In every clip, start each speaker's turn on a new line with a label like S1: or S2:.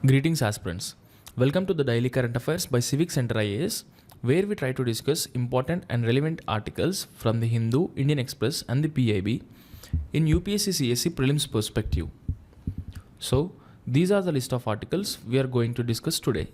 S1: Greetings aspirants. Welcome to the Daily Current Affairs by Civic Center IAS, where we try to discuss important and relevant articles from the Hindu, Indian Express and the PIB in UPSC CSE Prelims perspective. So, these are the list of articles we are going to discuss today.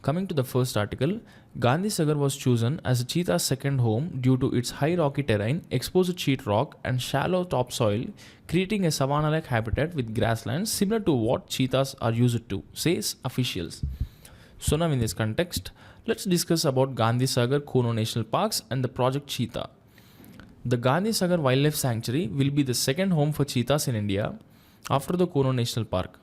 S1: Coming to the first article, Gandhi Sagar was chosen as a cheetah's second home due to its high rocky terrain, exposed sheet rock and shallow topsoil, creating a savanna-like habitat with grasslands similar to what cheetahs are used to, says officials. So now in this context, let's discuss about Gandhi Sagar Kuno National Parks and the Project Cheetah. The Gandhi Sagar Wildlife Sanctuary will be the second home for cheetahs in India after the Kuno National Park.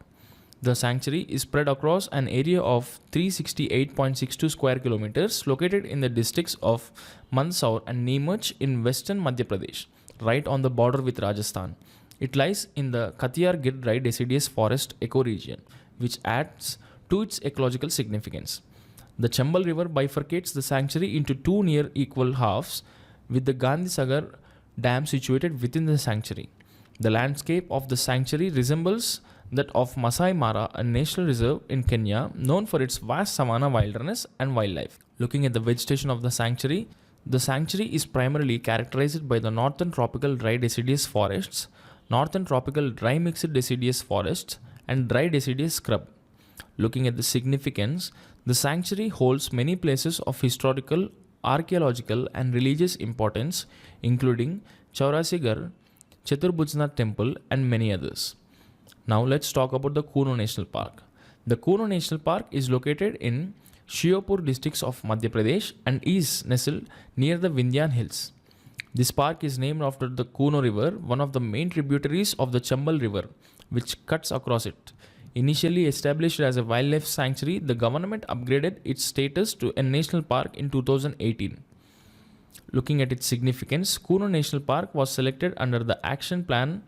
S1: The sanctuary is spread across an area of 368.62 square kilometers located in the districts of Mandsaur and Neemuch in western Madhya Pradesh, right on the border with Rajasthan. It lies in the Kathiar Gir dry deciduous forest ecoregion, which adds to its ecological significance. The Chambal River bifurcates the sanctuary into two near equal halves, with the Gandhi Sagar Dam situated within the sanctuary. The landscape of the sanctuary resembles that of Masai Mara, a national reserve in Kenya known for its vast savanna wilderness and wildlife. Looking at the vegetation of the sanctuary is primarily characterized by the northern tropical dry deciduous forests, northern tropical dry mixed deciduous forests, and dry deciduous scrub. Looking at the significance, the sanctuary holds many places of historical, archaeological, and religious importance, including Chaurasigar, Chaturbhujnath Temple, and many others. Now let's talk about the Kuno National Park. The Kuno National Park is located in Shiopur districts of Madhya Pradesh and is nestled near the Vindhyan Hills. This park is named after the Kuno River, one of the main tributaries of the Chambal River, which cuts across it. Initially established as a wildlife sanctuary, the government upgraded its status to a national park in 2018. Looking at its significance, Kuno National Park was selected under the Action Plan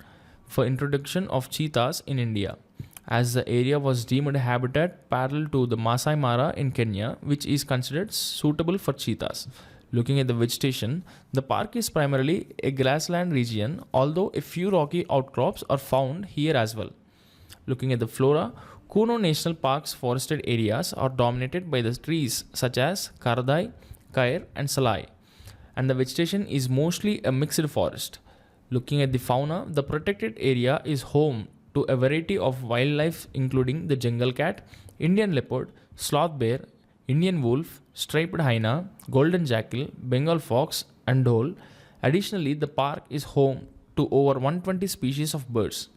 S1: for introduction of cheetahs in India, as the area was deemed a habitat parallel to the Masai Mara in Kenya, which is considered suitable for cheetahs. Looking at the vegetation, the park is primarily a grassland region, although a few rocky outcrops are found here as well. Looking at the flora, Kuno National Park's forested areas are dominated by the trees such as Kardai, Kair and Salai, and the vegetation is mostly a mixed forest. Looking at the fauna, the protected area is home to a variety of wildlife including the jungle cat, Indian leopard, sloth bear, Indian wolf, striped hyena, golden jackal, Bengal fox and dhole. Additionally, the park is home to over 120 species of birds.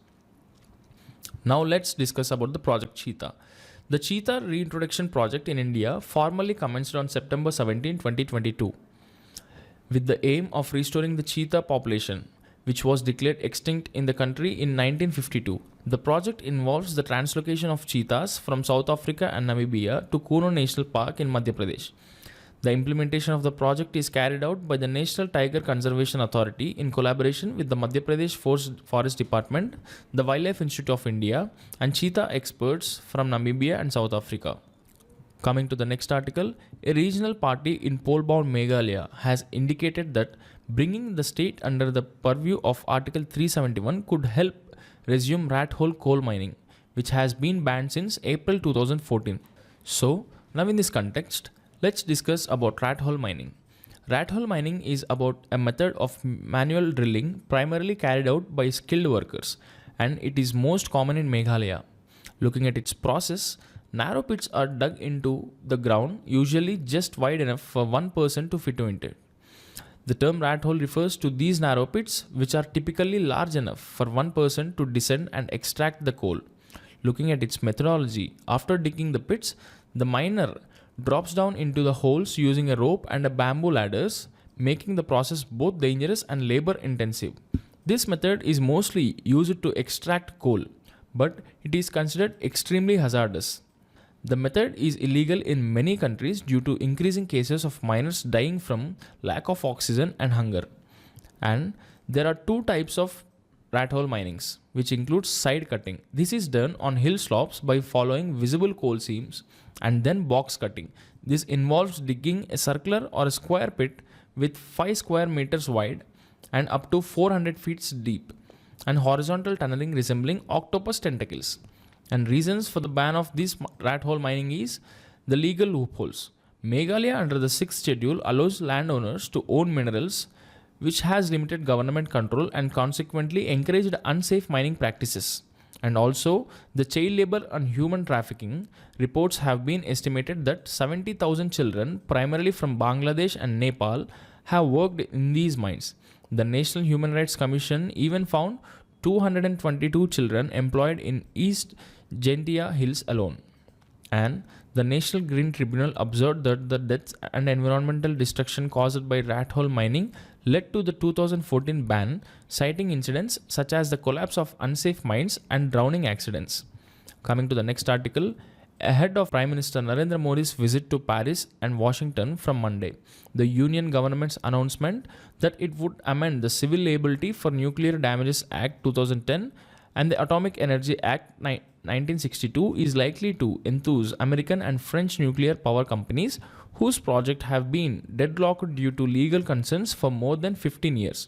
S1: Now let's discuss about the Project Cheetah. The Cheetah Reintroduction Project in India formally commenced on September 17, 2022, with the aim of restoring the cheetah population, which was declared extinct in the country in 1952. The project involves the translocation of cheetahs from South Africa and Namibia to Kuno National Park in Madhya Pradesh. The implementation of the project is carried out by the National Tiger Conservation Authority in collaboration with the Madhya Pradesh Forest Department, the Wildlife Institute of India, and cheetah experts from Namibia and South Africa. Coming to the next article, a regional party in pole-bound Meghalaya has indicated that bringing the state under the purview of Article 371 could help resume rat hole coal mining, which has been banned since April 2014. So, now in this context, let's discuss about rat hole mining. Rat hole mining is about a method of manual drilling primarily carried out by skilled workers, and it is most common in Meghalaya. Looking at its process, narrow pits are dug into the ground, usually just wide enough for one person to fit into it. The term rat hole refers to these narrow pits, which are typically large enough for one person to descend and extract the coal. Looking at its methodology, after digging the pits, the miner drops down into the holes using a rope and a bamboo ladders, making the process both dangerous and labor intensive. This method is mostly used to extract coal, but it is considered extremely hazardous. The method is illegal in many countries due to increasing cases of miners dying from lack of oxygen and hunger. And there are two types of rat hole minings, which includes side cutting. This is done on hill slopes by following visible coal seams, and then box cutting. This involves digging a circular or a square pit with 5 square meters wide and up to 400 feet deep, and horizontal tunneling resembling octopus tentacles. And reasons for the ban of this rat hole mining is the legal loopholes. Meghalaya under the 6th schedule allows landowners to own minerals which has limited government control and consequently encouraged unsafe mining practices. And also, the child labor and human trafficking reports have been estimated that 70,000 children, primarily from Bangladesh and Nepal, have worked in these mines. The National Human Rights Commission even found 222 children employed in East Gentia Hills alone. And the National Green Tribunal observed that the deaths and environmental destruction caused by rat hole mining led to the 2014 ban, citing incidents such as the collapse of unsafe mines and drowning accidents. Coming to the next article, ahead of Prime Minister Narendra Modi's visit to Paris and Washington from Monday, the Union government's announcement that it would amend the Civil Liability for Nuclear Damages Act 2010 and the Atomic Energy Act 1962 is likely to enthuse American and French nuclear power companies whose projects have been deadlocked due to legal concerns for more than 15 years.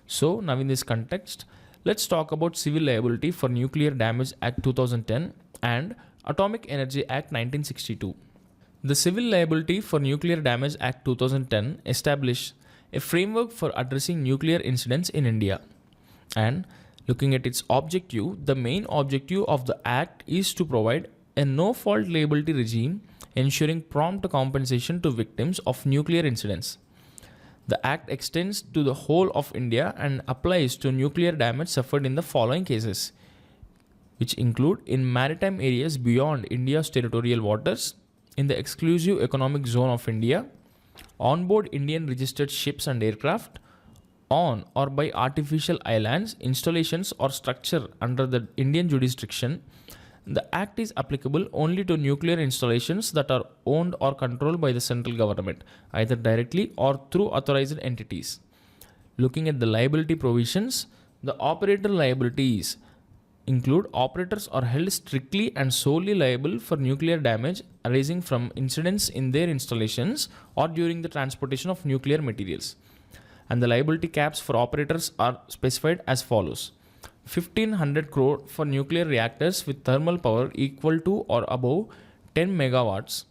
S1: So now in this context, let's talk about Civil Liability for Nuclear Damage Act 2010 and Atomic Energy Act 1962. The Civil Liability for Nuclear Damage Act 2010 established a framework for addressing nuclear incidents in India. And looking at its objective, the main objective of the Act is to provide a no-fault liability regime ensuring prompt compensation to victims of nuclear incidents. The Act extends to the whole of India and applies to nuclear damage suffered in the following cases, which include in maritime areas beyond India's territorial waters, in the exclusive economic zone of India, onboard Indian registered ships and aircraft, on or by artificial islands, installations or structure under the Indian jurisdiction. The Act is applicable only to nuclear installations that are owned or controlled by the central government, either directly or through authorized entities. Looking at the liability provisions, the operator liabilities include operators are held strictly and solely liable for nuclear damage arising from incidents in their installations or during the transportation of nuclear materials. And the liability caps for operators are specified as follows: 1,500 crore for nuclear reactors with thermal power equal to or above 10 megawatts,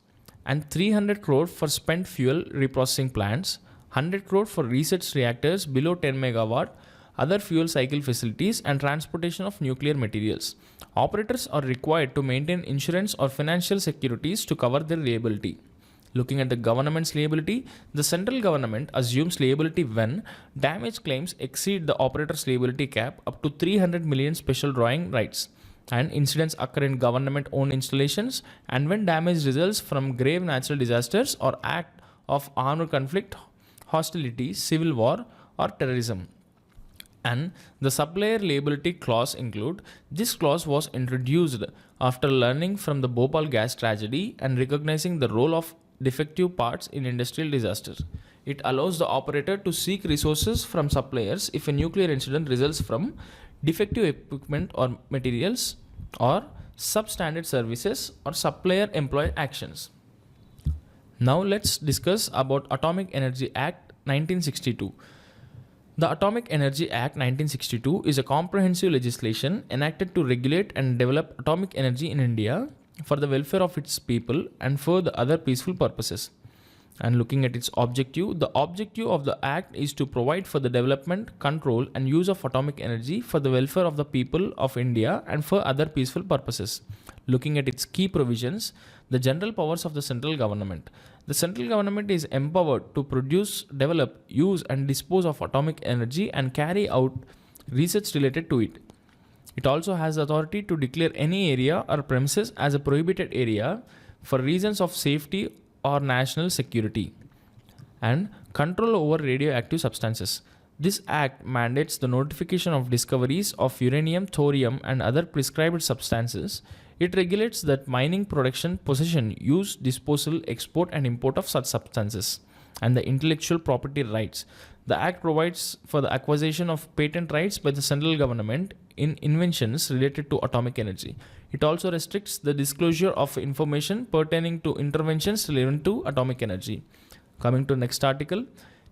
S1: and 300 crore for spent fuel reprocessing plants, 100 crore for research reactors below 10 megawatt, other fuel cycle facilities and transportation of nuclear materials. Operators are required to maintain insurance or financial securities to cover their liability. Looking at the government's liability, the central government assumes liability when damage claims exceed the operator's liability cap up to 300 million special drawing rights, and incidents occur in government-owned installations, and when damage results from grave natural disasters or act of armed conflict, hostility, civil war, or terrorism. And the supplier liability clause include. This clause was introduced after learning from the Bhopal gas tragedy and recognizing the role of defective parts in industrial disasters. It allows the operator to seek resources from suppliers if a nuclear incident results from defective equipment or materials or substandard services or supplier employee actions. Now let's discuss about Atomic Energy Act 1962. The Atomic Energy Act 1962 is a comprehensive legislation enacted to regulate and develop atomic energy in India for the welfare of its people and for the other peaceful purposes. And looking at its objective, the objective of the Act is to provide for the development, control and use of atomic energy for the welfare of the people of India and for other peaceful purposes. Looking at its key provisions, the general powers of the central government. The central government is empowered to produce, develop, use and dispose of atomic energy and carry out research related to it. It also has the authority to declare any area or premises as a prohibited area for reasons of safety or national security, and control over radioactive substances. This act mandates the notification of discoveries of uranium, thorium, and other prescribed substances. It regulates that mining, production, possession, use, disposal, export, and import of such substances, and the intellectual property rights. The Act provides for the acquisition of patent rights by the central government in inventions related to atomic energy. It also restricts the disclosure of information pertaining to interventions relevant to atomic energy. Coming to next article,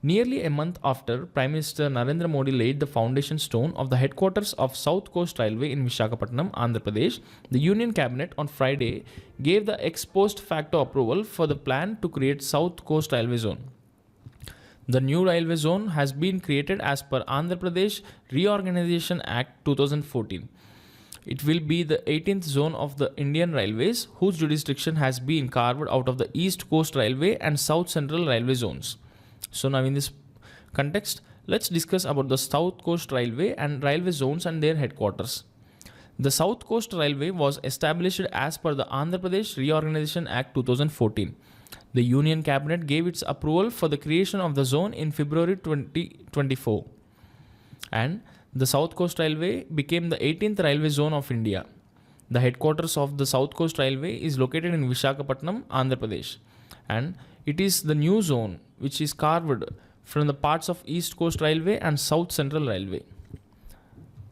S1: Nearly a month after Prime Minister Narendra Modi laid the foundation stone of the headquarters of South Coast Railway in Visakhapatnam, Andhra Pradesh, the Union Cabinet on Friday gave the ex post facto approval for the plan to create South Coast Railway Zone. The new railway zone has been created as per Andhra Pradesh Reorganization Act 2014. It will be the 18th zone of the Indian Railways, whose jurisdiction has been carved out of the East Coast Railway and South Central Railway zones. So now in this context, let's discuss about the South Coast Railway and railway zones and their headquarters. The South Coast Railway was established as per the Andhra Pradesh Reorganization Act 2014. The Union Cabinet gave its approval for the creation of the zone in February 2024. And the South Coast Railway became the 18th railway zone of India. The headquarters of the South Coast Railway is located in Visakhapatnam, Andhra Pradesh. And it is the new zone which is carved from the parts of East Coast Railway and South Central Railway.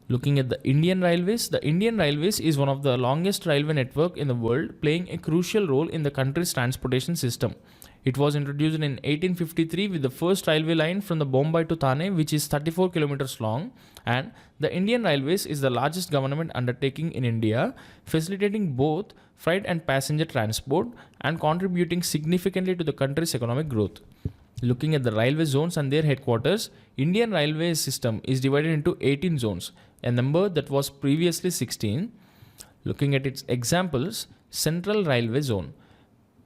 S1: Looking at the Indian Railways is one of the longest railway network in the world, playing a crucial role in the country's transportation system. It was introduced in 1853 with the first railway line from the Bombay to Thane, which is 34 kilometers long, and the Indian Railways is the largest government undertaking in India, facilitating both freight and passenger transport and contributing significantly to the country's economic growth. Looking at the railway zones and their headquarters, Indian railway system is divided into 18 zones, a number that was previously 16. Looking at its examples, Central Railway Zone,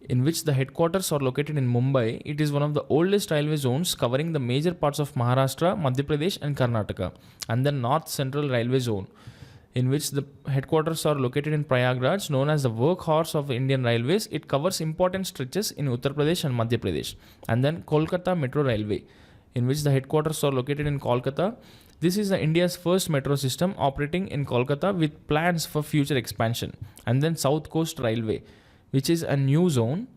S1: in which the headquarters are located in Mumbai. It is one of the oldest railway zones covering the major parts of Maharashtra, Madhya Pradesh and Karnataka. And the North Central Railway Zone, in which the headquarters are located in Prayagraj, known as the workhorse of the Indian Railways. It covers important stretches in Uttar Pradesh and Madhya Pradesh. And then Kolkata Metro Railway, in which the headquarters are located in Kolkata. This is India's first metro system operating in Kolkata with plans for future expansion. And then South Coast Railway, which is a new zone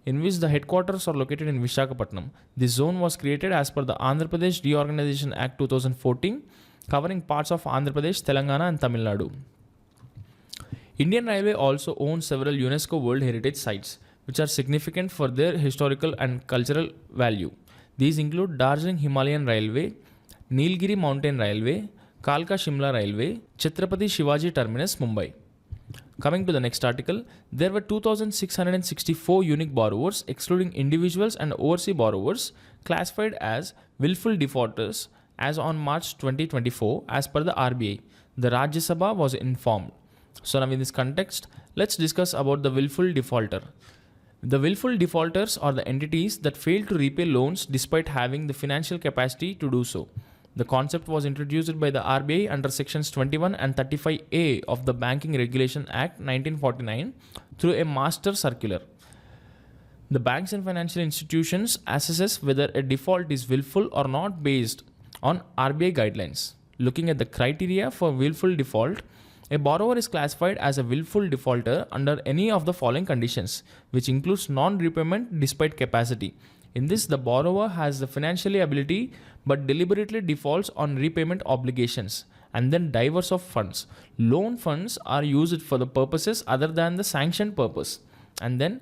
S1: in which the headquarters are located in Visakhapatnam. This zone was created as per the Andhra Pradesh Reorganization Act 2014, covering parts of Andhra Pradesh, Telangana and Tamil Nadu. Indian Railway also owns several UNESCO World Heritage Sites, which are significant for their historical and cultural value. These include Darjeeling Himalayan Railway, Nilgiri Mountain Railway, Kalka Shimla Railway, Chhatrapati Shivaji Terminus, Mumbai. Coming to the next article, there were 2,664 unique borrowers, excluding individuals and overseas borrowers, classified as willful defaulters as on March 2024 as per the RBI. The Rajya Sabha was informed. So now in this context, let's discuss about the willful defaulter. The willful defaulters are the entities that fail to repay loans despite having the financial capacity to do so. The concept was introduced by the RBI under sections 21 and 35A of the Banking Regulation Act 1949 through a master circular. The banks and financial institutions assess whether a default is willful or not based on RBI guidelines. Looking at the criteria for willful default, a borrower is classified as a willful defaulter under any of the following conditions, which includes non-repayment despite capacity. In this, the borrower has the financial ability but deliberately defaults on repayment obligations, and then diverse of funds. Loan funds are used for the purposes other than the sanctioned purpose, and then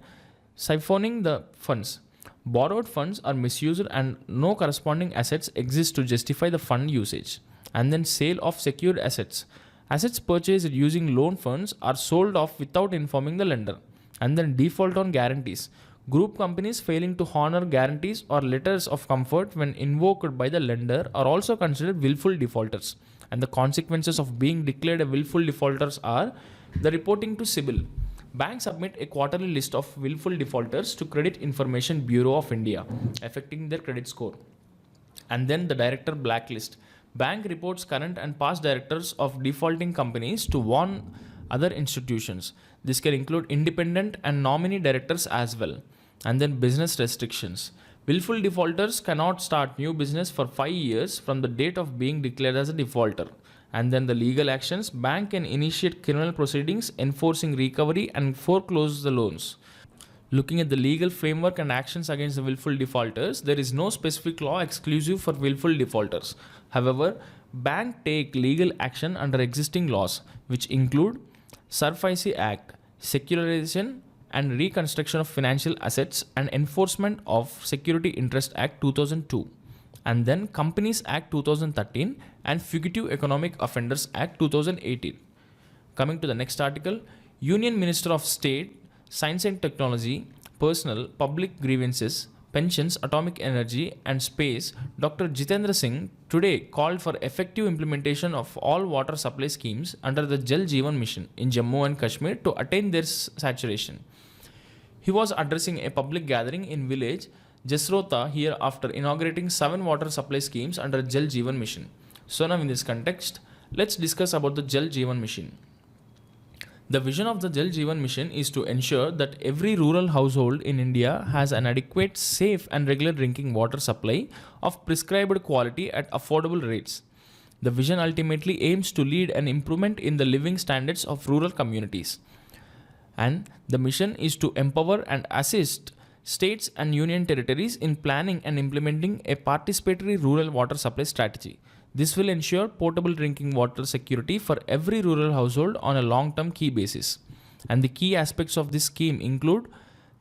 S1: siphoning the funds. Borrowed funds are misused and no corresponding assets exist to justify the fund usage. And then sale of secured assets. Assets purchased using loan funds are sold off without informing the lender. And then default on guarantees. Group companies failing to honor guarantees or letters of comfort when invoked by the lender are also considered willful defaulters. And the consequences of being declared a willful defaulters are the reporting to CIBIL. Banks submit a quarterly list of willful defaulters to Credit Information Bureau of India, affecting their credit score. And then the director blacklist. Bank reports current and past directors of defaulting companies to warn other institutions. This can include independent and nominee directors as well. And then business restrictions. Willful defaulters cannot start new business for 5 years from the date of being declared as a defaulter. And then the legal actions. Bank can initiate criminal proceedings enforcing recovery and foreclose the loans. Looking at the legal framework and actions against the willful defaulters, there is no specific law exclusive for willful defaulters. However, banks take legal action under existing laws, which include SARFAESI Act, Secularization and Reconstruction of Financial Assets, and Enforcement of Security Interest Act 2002. and then Companies Act 2013 and Fugitive Economic Offenders Act 2018. Coming to the next article, Union Minister of State, Science and Technology, Personal, Public Grievances, Pensions, Atomic Energy and Space, Dr. Jitendra Singh today called for effective implementation of all water supply schemes under the Jal Jeevan Mission in Jammu and Kashmir to attain their saturation. He was addressing a public gathering in village Jesrota here after inaugurating 7 water supply schemes under Jal Jeevan Mission. So now in this context, let's discuss about the Jal Jeevan Mission. The vision of the Jal Jeevan Mission is to ensure that every rural household in India has an adequate, safe and regular drinking water supply of prescribed quality at affordable rates. The vision ultimately aims to lead an improvement in the living standards of rural communities. And the mission is to empower and assist states and union territories in planning and implementing a participatory rural water supply strategy. This will ensure portable drinking water security for every rural household on a long-term key basis. And the key aspects of this scheme include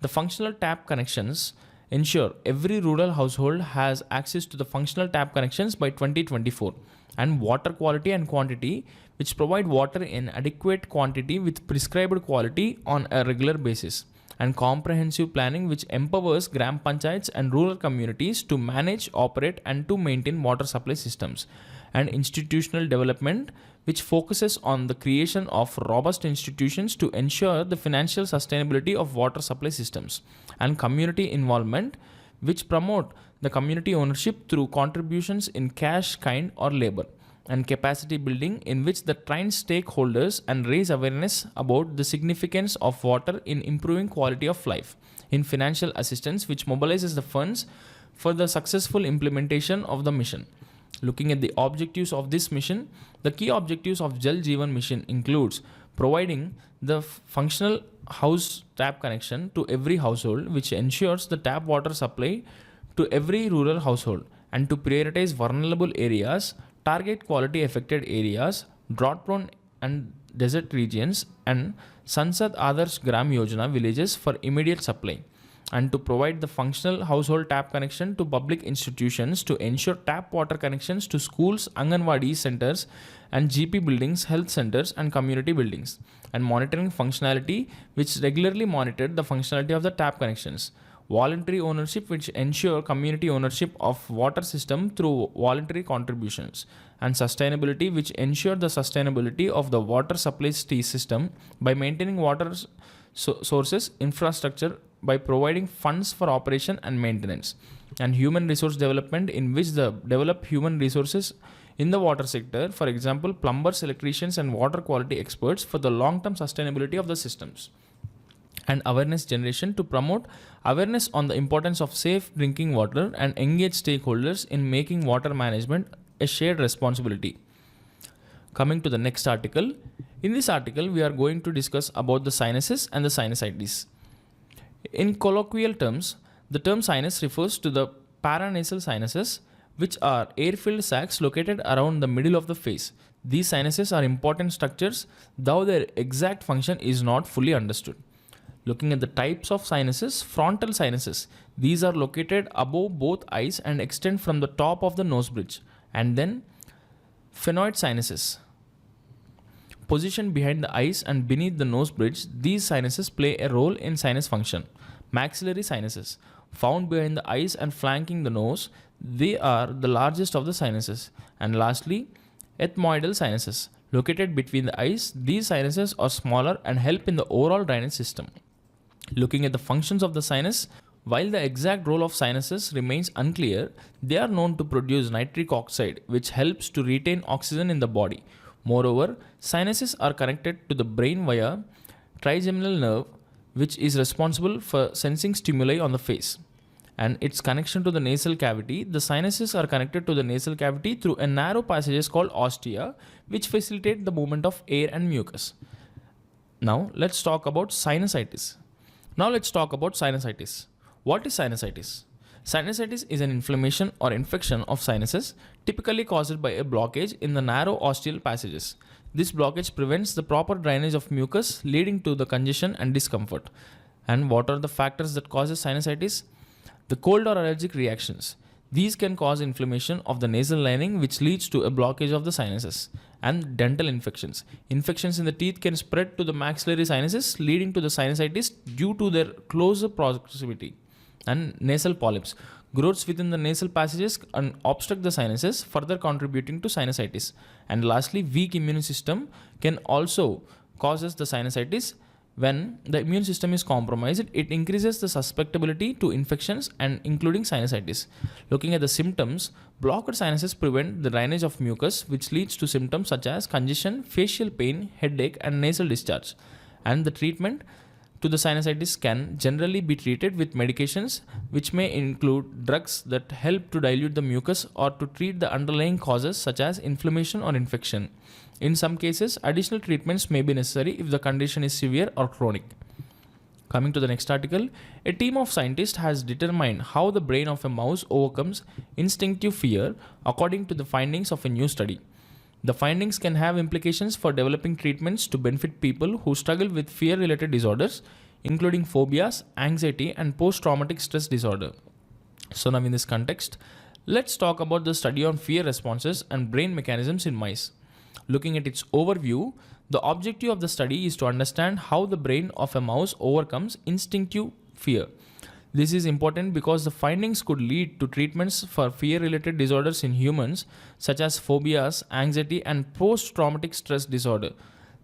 S1: the functional tap connections. Ensure every rural household has access to the functional tap connections by 2024, and water quality and quantity, which provide water in adequate quantity with prescribed quality on a regular basis, and comprehensive planning, which empowers gram panchayats and rural communities to manage, operate and to maintain water supply systems, and institutional development, which focuses on the creation of robust institutions to ensure the financial sustainability of water supply systems, and community involvement, which promote the community ownership through contributions in cash, kind or labor, and capacity building, in which the train stakeholders and raise awareness about the significance of water in improving quality of life, in financial assistance, which mobilizes the funds for the successful implementation of the mission. Looking at the objectives of this mission, the key objectives of Jal Jeevan Mission includes providing the functional house tap connection to every household, which ensures the tap water supply to every rural household, and to prioritize vulnerable areas, target quality affected areas, drought prone and desert regions, and Sansad Adarsh Gram Yojana villages for immediate supply, and to provide the functional household tap connection to public institutions to ensure tap water connections to schools, Anganwadi centers and GP buildings, health centers and community buildings, and monitoring functionality, which regularly monitor the functionality of the tap connections. Voluntary ownership, which ensure community ownership of water system through voluntary contributions, and sustainability, which ensure the sustainability of the water supply system by maintaining water sources infrastructure by providing funds for operation and maintenance, and human resource development, in which the develop human resources in the water sector, for example plumbers, electricians and water quality experts for the long-term sustainability of the systems, and awareness generation to promote awareness on the importance of safe drinking water and engage stakeholders in making water management a shared responsibility. Coming to the next article. In this article, we are going to discuss about the sinuses and the sinusitis. In colloquial terms, the term sinus refers to the paranasal sinuses, which are air-filled sacs located around the middle of the face. These sinuses are important structures, though their exact function is not fully understood. Looking at the types of sinuses, frontal sinuses. These are located above both eyes and extend from the top of the nose bridge. And then phrenoid sinuses. Positioned behind the eyes and beneath the nose bridge, these sinuses play a role in sinus function. Maxillary sinuses. Found behind the eyes and flanking the nose, they are the largest of the sinuses. And lastly, ethmoidal sinuses. Located between the eyes, these sinuses are smaller and help in the overall drainage system. Looking at the functions of the sinus, while the exact role of sinuses remains unclear, they are known to produce nitric oxide, which helps to retain oxygen in the body. Moreover, sinuses are connected to the brain via trigeminal nerve, which is responsible for sensing stimuli on the face. And its connection to the nasal cavity, the sinuses are connected to the nasal cavity through a narrow passages called ostia, which facilitate the movement of air and mucus. Now let's talk about sinusitis. What is sinusitis? Sinusitis is an inflammation or infection of sinuses, typically caused by a blockage in the narrow ostial passages. This blockage prevents the proper drainage of mucus, leading to the congestion and discomfort. And what are the factors that causes sinusitis? The cold or allergic reactions. These can cause inflammation of the nasal lining, which leads to a blockage of the sinuses, and dental infections. Infections in the teeth can spread to the maxillary sinuses, leading to the sinusitis due to their closer proximity. And nasal polyps. Growths within the nasal passages and obstruct the sinuses, further contributing to sinusitis. And lastly, weak immune system can also causes the sinusitis. When the immune system is compromised, it increases the susceptibility to infections and including sinusitis. Looking at the symptoms, blocked sinuses prevent the drainage of mucus, which leads to symptoms such as congestion, facial pain, headache, and nasal discharge. And the treatment to the sinusitis can generally be treated with medications, which may include drugs that help to dilute the mucus or to treat the underlying causes such as inflammation or infection. In some cases, additional treatments may be necessary if the condition is severe or chronic. Coming to the next article, a team of scientists has determined how the brain of a mouse overcomes instinctive fear according to the findings of a new study. The findings can have implications for developing treatments to benefit people who struggle with fear-related disorders, including phobias, anxiety, and post-traumatic stress disorder. So now in this context, let's talk about the study on fear responses and brain mechanisms in mice. Looking at its overview, the objective of the study is to understand how the brain of a mouse overcomes instinctive fear. This is important because the findings could lead to treatments for fear-related disorders in humans, such as phobias, anxiety, and post-traumatic stress disorder.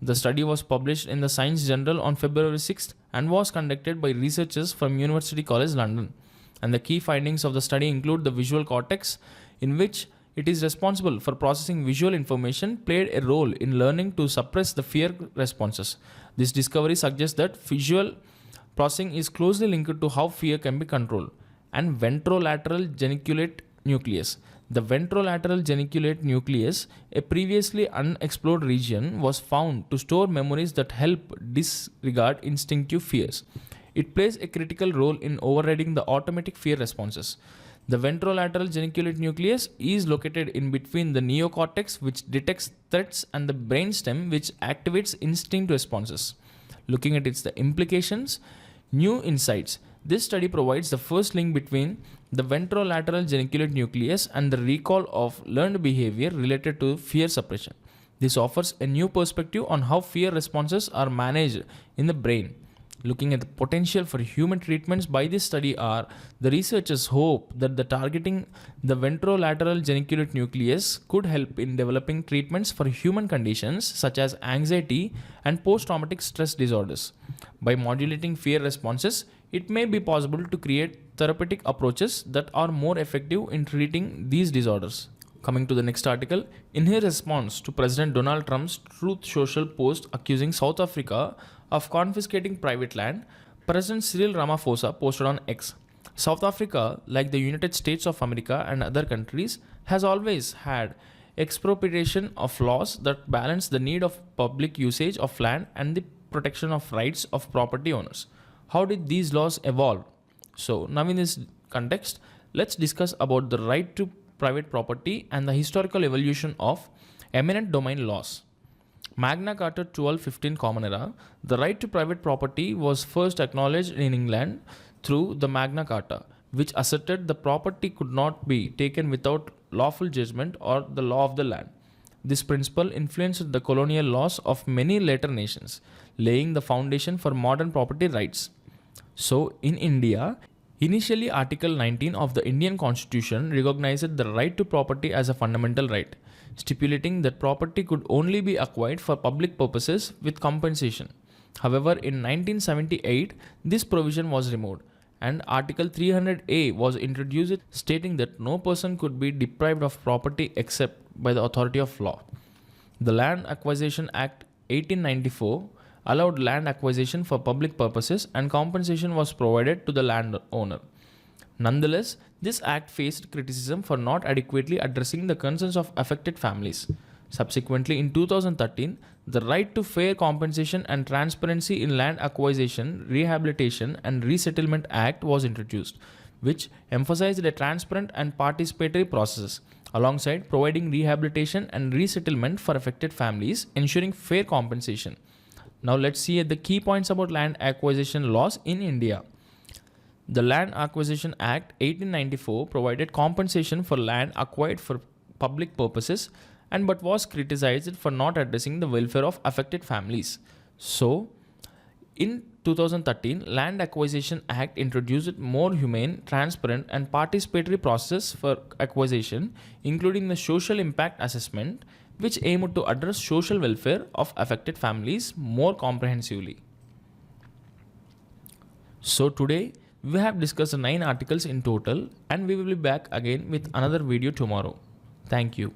S1: The study was published in the Science Journal on February 6th and was conducted by researchers from University College London. And the key findings of the study include the visual cortex, in which it is responsible for processing visual information, played a role in learning to suppress the fear responses. This discovery suggests that visual processing is closely linked to how fear can be controlled. And ventrolateral geniculate nucleus. The ventrolateral geniculate nucleus, a previously unexplored region, was found to store memories that help disregard instinctive fears. It plays a critical role in overriding the automatic fear responses. The ventrolateral geniculate nucleus is located in between the neocortex, which detects threats, and the brainstem, which activates instinct responses. Looking at its the implications, new insights. This study provides the first link between the ventrolateral geniculate nucleus and the recall of learned behavior related to fear suppression. This offers a new perspective on how fear responses are managed in the brain. Looking at the potential for human treatments by this study are, the researchers hope that the targeting the ventrolateral geniculate nucleus could help in developing treatments for human conditions such as anxiety and post-traumatic stress disorders. By modulating fear responses, it may be possible to create therapeutic approaches that are more effective in treating these disorders. Coming to the next article, in his response to President Donald Trump's Truth Social post accusing South Africa of confiscating private land, President Cyril Ramaphosa posted on X. South Africa, like the United States of America and other countries, has always had expropriation of laws that balance the need of public usage of land and the protection of rights of property owners. How did these laws evolve? So now in this context, let's discuss about the right to private property and the historical evolution of eminent domain laws. Magna Carta 1215 Common Era, the right to private property was first acknowledged in England through the Magna Carta, which asserted the property could not be taken without lawful judgment or the law of the land. This principle influenced the colonial laws of many later nations, laying the foundation for modern property rights. So, in India, initially Article 19 of the Indian Constitution recognized the right to property as a fundamental right, stipulating that property could only be acquired for public purposes with compensation. However, in 1978, this provision was removed, and Article 300A was introduced, stating that no person could be deprived of property except by the authority of law. The Land Acquisition Act 1894 allowed land acquisition for public purposes, and compensation was provided to the landowner. Nonetheless, this act faced criticism for not adequately addressing the concerns of affected families. Subsequently, in 2013, the Right to Fair Compensation and Transparency in Land Acquisition, Rehabilitation and Resettlement Act was introduced, which emphasized a transparent and participatory process, alongside providing rehabilitation and resettlement for affected families, ensuring fair compensation. Now let's see at the key points about land acquisition laws in India. The Land Acquisition Act 1894 provided compensation for land acquired for public purposes and but was criticized for not addressing the welfare of affected families. So, in 2013, Land Acquisition Act introduced more humane, transparent and participatory process for acquisition, including the social impact assessment, which aimed to address social welfare of affected families more comprehensively. So today, we have discussed 9 articles in total and we will be back again with another video tomorrow. Thank you.